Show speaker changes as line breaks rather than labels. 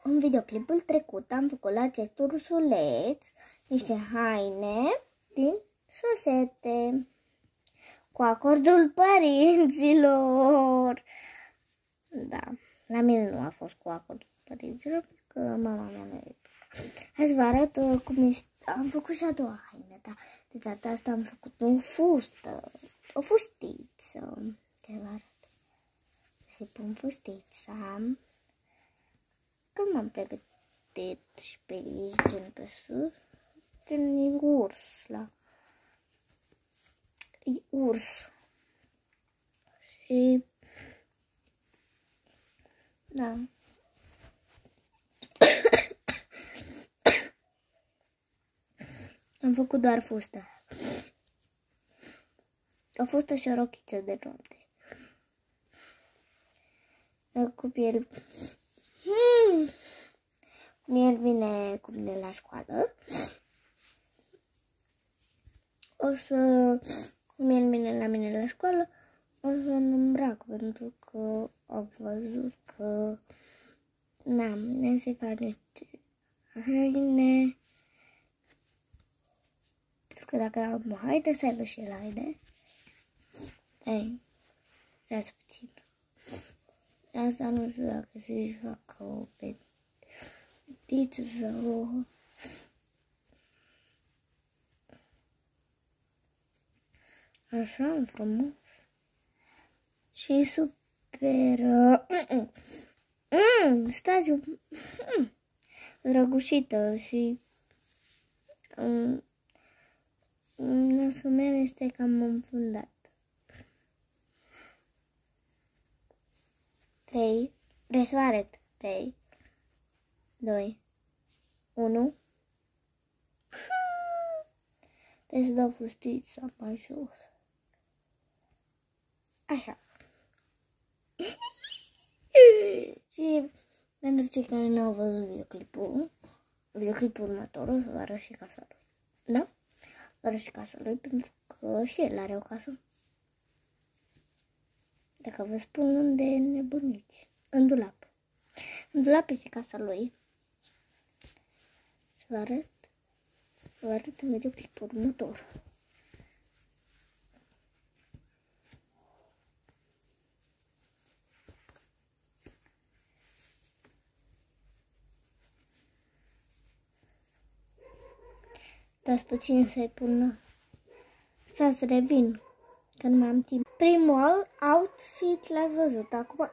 în videoclipul trecut am făcut la acest ursuleț niște haine din șosete cu acordul părinților. Da, la mine nu a fost cu acordul părinților, pentru că mama mea nu e. Hai să vă arăt cum am făcut și a doua haină, da. De data asta am făcut o fustiță. Te vă arăt. Să-i pun fustița. Când m-am pregătit și pe aici, gen pe sus, gen urs la... E urs. Și... Da. Am făcut doar fustă. O fustă și o rochiță de noapte. Cu piel. Cum el vine cu mine la școală. Cum el vine la mine la școală, o să-l îmbrac, pentru că am văzut că ne se fac niște haine. Pentru că dacă am haine, să aibă și el haine. Ei, stați puțin. Asta nu știu dacă să-și facă o petiță sau o... Așa, frumos. Și super... Stați drăgușită și... Nasul meu este cam înfundat. 3, vrei să vă arăt? 3, 2, 1. Trebuie să dau fustița mai jos. Așa. Și pentru cei care nu au văzut videoclipul următor, o să vă arăt și casa lui. Da? Vă arăt și casa lui, pentru că și el are o casă. Dacă vă spun unde nebuniți. În dulap. În dulap este casa lui. Să vă arăt. Vă arăt în videoclipul următor. Dați puțin să-i pun. Să revin, că nu mai am timp. Primul outfit l-ați văzut. Acum